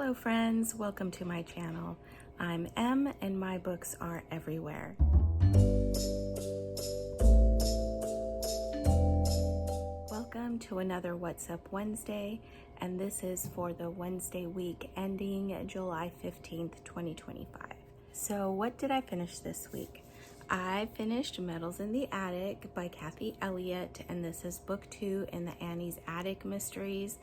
Hello friends, welcome to my channel. I'm Em and my books are everywhere. Welcome to another What's Up Wednesday, and this is for the Wednesday week ending July 15th, 2025. So what did I finish this week? I finished Medals in the Attic by Cathy, Elliott, and this is book 2 in the Annie's Attic mysteries.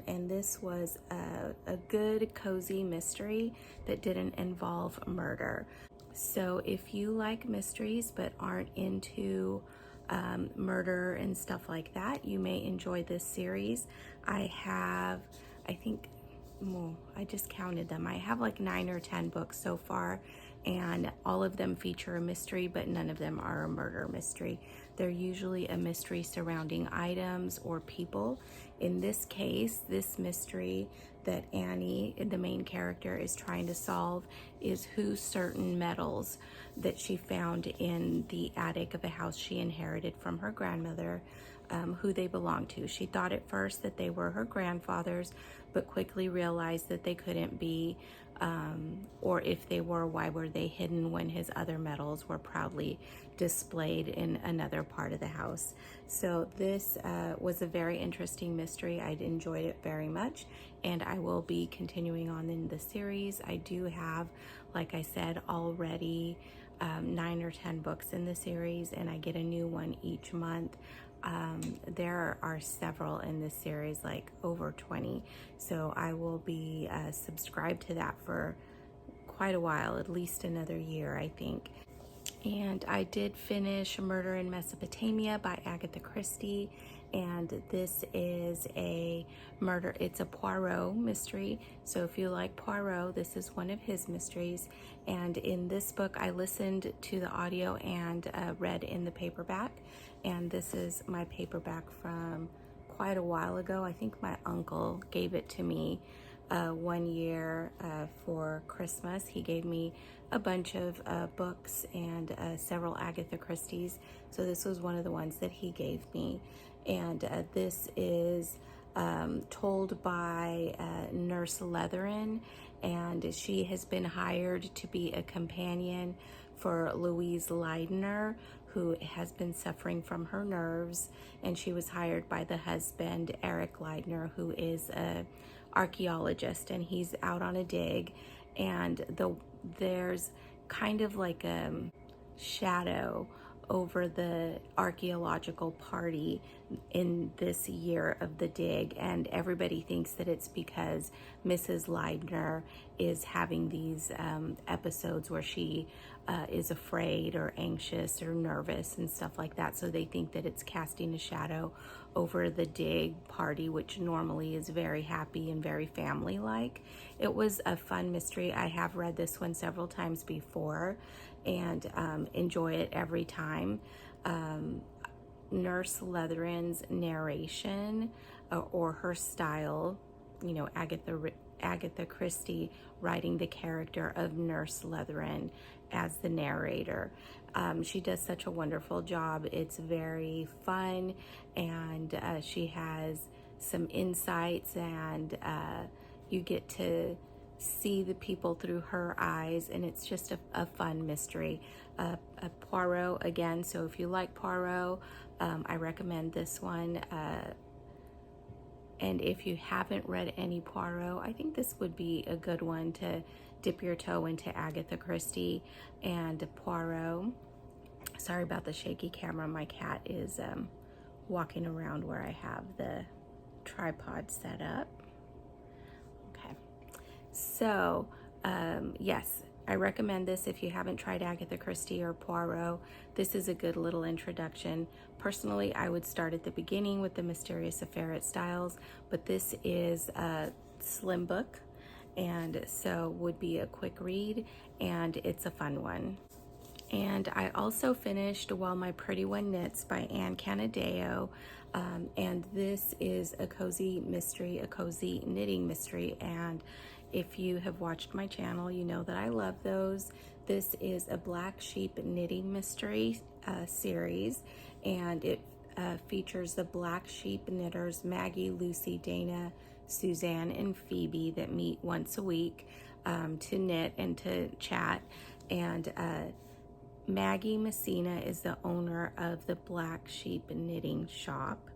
And this was a good, cozy mystery that didn't involve murder. So if you like mysteries but aren't into murder and stuff like that, you may enjoy this series. I just counted them. I have like 9 or 10 books so far, and all of them feature a mystery, but none of them are a murder mystery. They're usually a mystery surrounding items or people. In this case, this mystery that Annie, the main character, is trying to solve is who certain metals that she found in the attic of a house she inherited from her grandmother, who they belonged to. She thought at first that they were her grandfather's, but quickly realized that they couldn't be, or if they were, why were they hidden when his other metals were proudly displayed in another part of the house. So this was a very interesting mystery. I enjoyed it very much, and I will be continuing on in the series. I do have, like I said, already 9 or 10 books in the series, and I get a new one each month. There are several in this series, like over 20, so I will be subscribed to that for quite a while, at least another year, I think. And I did finish Murder in Mesopotamia by Agatha Christie, and this is a murder, it's a Poirot mystery. So if you like Poirot, this is one of his mysteries. And in this book, I listened to the audio and read in the paperback. And this is my paperback from quite a while ago. I think my uncle gave it to me one year for Christmas. He gave me a bunch of books and several Agatha Christie's. So this was one of the ones that he gave me. And this is told by Nurse Leatherin, and she has been hired to be a companion for Louise Leidner, who has been suffering from her nerves, and she was hired by the husband, Eric Leidner, who is a archaeologist, and he's out on a dig, and there's kind of like a shadow over the archaeological party in this year of the dig, and everybody thinks that it's because Mrs. Leidner is having these episodes where she is afraid or anxious or nervous and stuff like that, so they think that it's casting a shadow over the dig party, which normally is very happy and very family-like. It was a fun mystery. I have read this one several times before and enjoy it every time. Nurse Leatherin's narration or her style, you know, Agatha Christie writing the character of Nurse Leatherin as the narrator. She does such a wonderful job. It's very fun, and she has some insights, and you get to see the people through her eyes, and it's just a fun mystery. A Poirot again, so if you like Poirot, I recommend this one. And if you haven't read any Poirot, I think this would be a good one to dip your toe into Agatha Christie and Poirot. Sorry about the shaky camera. My cat is walking around where I have the tripod set up. Okay. So, yes, I recommend this if you haven't tried Agatha Christie or Poirot. This is a good little introduction. Personally, I would start at the beginning with The Mysterious Affair at Styles, but this is a slim book, and so would be a quick read, and it's a fun one. And I also finished While My Pretty One Knits by Canadeo, and this is a cozy mystery, a cozy knitting mystery, and if you have watched my channel, you know that I love those. This is a Black Sheep knitting mystery series, and it features the Black Sheep knitters Maggie, Lucy, Dana, Suzanne and Phoebe that meet once a week to knit and to chat. And Maggie Messina is the owner of the Black Sheep Knitting Shop,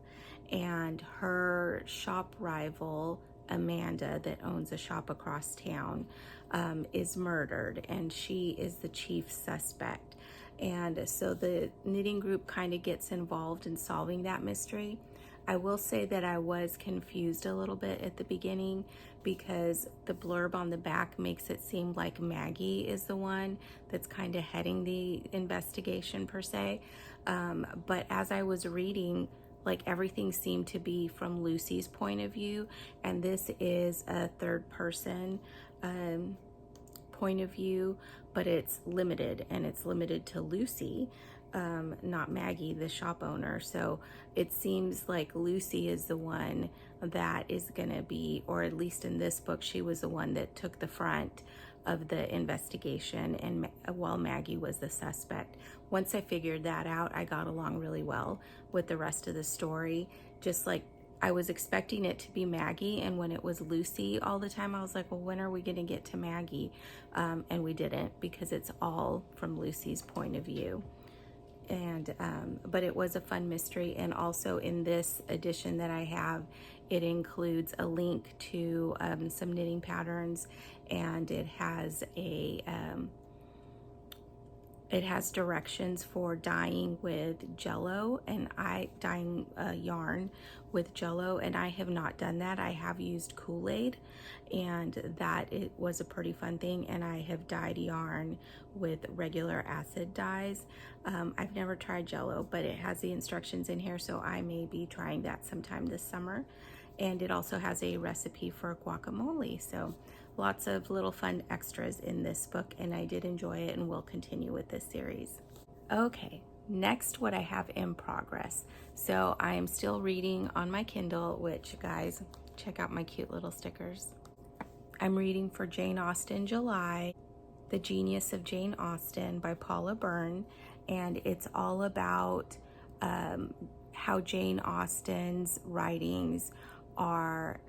and her shop rival, Amanda, that owns a shop across town, is murdered, and she is the chief suspect. And so the knitting group kind of gets involved in solving that mystery. I will say that I was confused a little bit at the beginning because the blurb on the back makes it seem like Maggie is the one that's kind of heading the investigation per se. But as I was reading, like everything seemed to be from Lucy's point of view, and this is a third person point of view, but it's limited, and it's limited to Lucy, not Maggie, the shop owner. So it seems like Lucy is the one that is going to be, or at least in this book, she was the one that took the front of the investigation, and while Maggie was the suspect. Once I figured that out, I got along really well with the rest of the story. Just like I was expecting it to be Maggie, and when it was Lucy all the time, I was like, well, when are we going to get to Maggie? And we didn't, because it's all from Lucy's point of view. And but it was a fun mystery, and also in this edition that I have, it includes a link to some knitting patterns, and it has directions for dyeing with Jello, and dyeing yarn with Jello, and I have not done that. I have used Kool-Aid, and that it was a pretty fun thing, and I have dyed yarn with regular acid dyes. I've never tried Jello, but it has the instructions in here, so I may be trying that sometime this summer. And it also has a recipe for guacamole, so lots of little fun extras in this book, and I did enjoy it and will continue with this series. Okay, next, what I have in progress. So I am still reading on my Kindle, which, guys, check out my cute little stickers. I'm reading for Jane Austen July, The Genius of Jane Austen by Paula Byrne, and it's all about how Jane Austen's writings are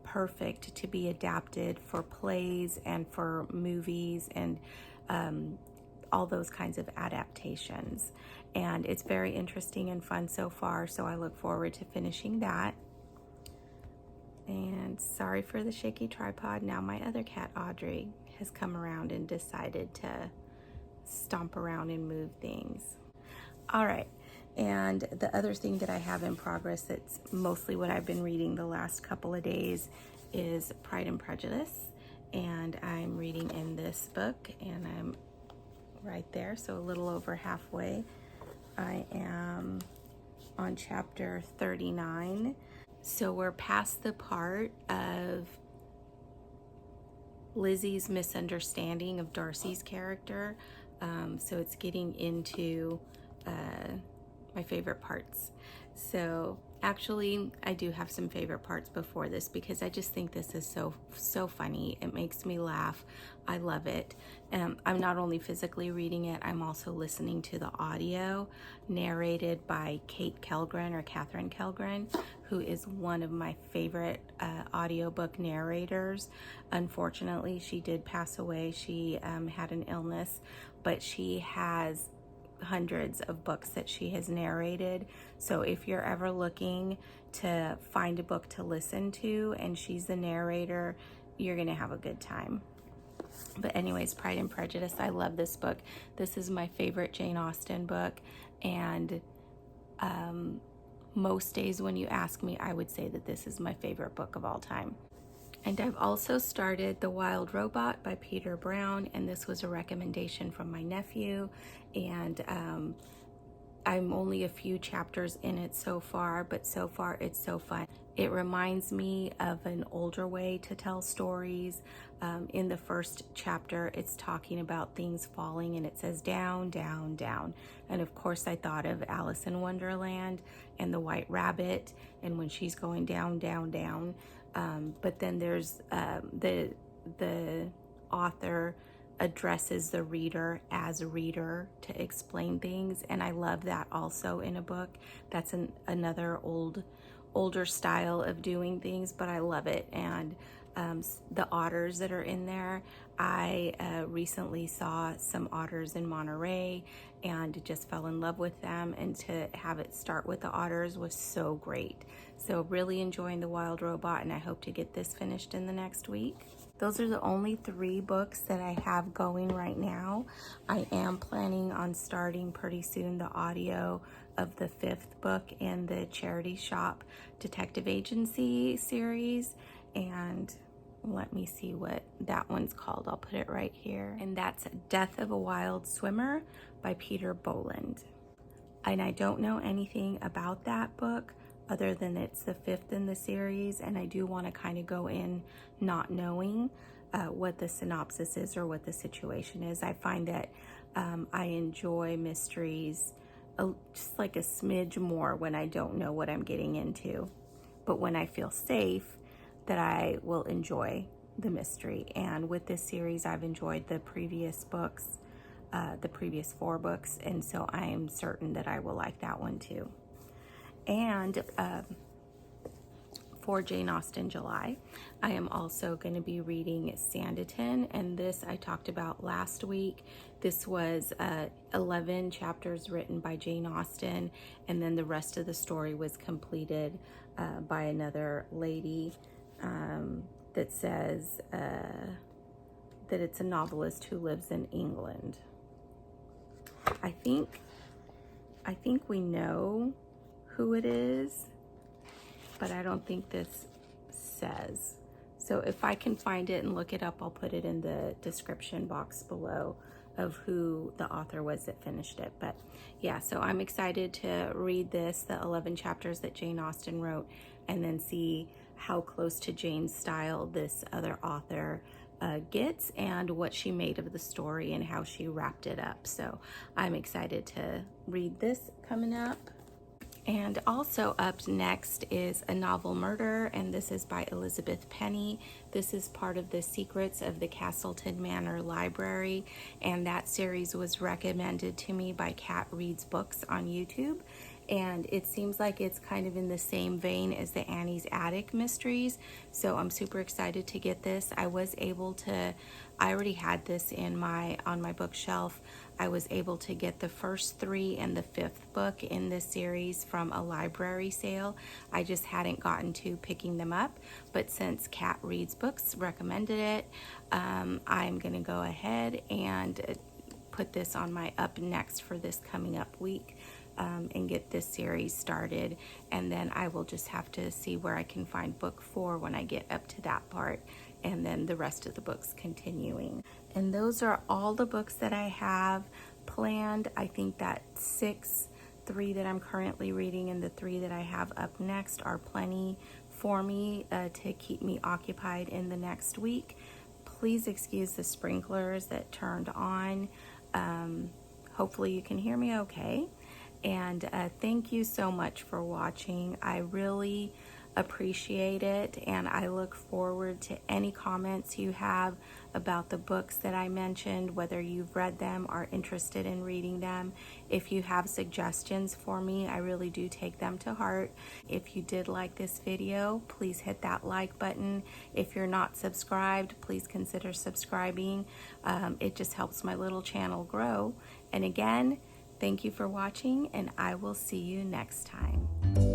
perfect to be adapted for plays and for movies and all those kinds of adaptations. And it's very interesting and fun so far, so I look forward to finishing that. And sorry for the shaky tripod. Now my other cat, Audrey, has come around and decided to stomp around and move things. All right. And the other thing that I have in progress, that's mostly what I've been reading the last couple of days, is Pride and Prejudice. And I'm reading in this book, and I'm right there, so a little over halfway. I am on chapter 39. So we're past the part of Lizzie's misunderstanding of Darcy's character. So it's getting into my favorite parts. So actually, I do have some favorite parts before this, because I just think this is so funny. It makes me laugh. I love it. I'm not only physically reading it, I'm also listening to the audio narrated by Catherine Kellgren, who is one of my favorite audiobook narrators. Unfortunately, she did pass away. She had an illness, but she has hundreds of books that she has narrated. So if you're ever looking to find a book to listen to and she's the narrator, you're gonna have a good time. But anyways, Pride and Prejudice, I love this book. This is my favorite Jane Austen book, and most days when you ask me, I would say that this is my favorite book of all time. And I've also started The Wild Robot by Peter Brown, and this was a recommendation from my nephew, and I'm only a few chapters in it so far, but so far it's so fun. It reminds me of an older way to tell stories. In the first chapter, it's talking about things falling, and it says down, down, down. And of course, I thought of Alice in Wonderland and the White Rabbit, and when she's going down, down, down. But then there's the author addresses the reader as a reader to explain things, and I love that also in a book. That's another old older style of doing things, but I love it. And the otters that are in there, I recently saw some otters in Monterey and just fell in love with them, and to have it start with the otters was so great. So really enjoying The Wild Robot, and I hope to get this finished in the next week. Those are the only 3 books that I have going right now. I am planning on starting pretty soon the audio of the 5th book in the Charity Shop Detective Agency series, and let me see what that one's called. I'll put it right here. And that's Death of a Wild Swimmer by Peter Boland. And I don't know anything about that book other than it's the 5th in the series, and I do want to kind of go in not knowing what the synopsis is or what the situation is. I find that I enjoy mysteries just like a smidge more when I don't know what I'm getting into, but when I feel safe, that I will enjoy the mystery. And with this series, I've enjoyed the previous books, the previous 4 books, and so I am certain that I will like that one too. And for Jane Austen July, I am also going to be reading Sanditon, and this I talked about last week. This was 11 chapters written by Jane Austen, and then the rest of the story was completed by another lady that says that it's a novelist who lives in England. I think we know who it is, but I don't think this says. So if I can find it and look it up, I'll put it in the description box below of who the author was that finished it. But yeah, so I'm excited to read this, the 11 chapters that Jane Austen wrote, and then see how close to Jane's style this other author gets, and what she made of the story and how she wrapped it up. So I'm excited to read this coming up. And also up next is A Novel Murder, and this is by Elizabeth Penney. This is part of the Secrets of the Castleton Manor Library, and that series was recommended to me by Cat Reads Books on YouTube. And it seems like it's kind of in the same vein as the Annie's Attic mysteries, so I'm super excited to get this. I already had this on my bookshelf. I was able to get the first 3 and the 5th book in this series from a library sale. I just hadn't gotten to picking them up, but since Cat Reads Books recommended it, I'm gonna go ahead and put this on my up next for this coming up week. And get this series started, and then I will just have to see where I can find book 4 when I get up to that part, and then the rest of the books continuing. And those are all the books that I have planned. I think that 3 that I'm currently reading and the 3 that I have up next are plenty for me to keep me occupied in the next week. Please excuse the sprinklers that turned on. Hopefully you can hear me okay. And thank you so much for watching. I really appreciate it, and I look forward to any comments you have about the books that I mentioned, whether you've read them or interested in reading them. If you have suggestions for me, I really do take them to heart. If you did like this video, please hit that like button. If you're not subscribed, please consider subscribing. It just helps my little channel grow. And again, thank you for watching, and I will see you next time.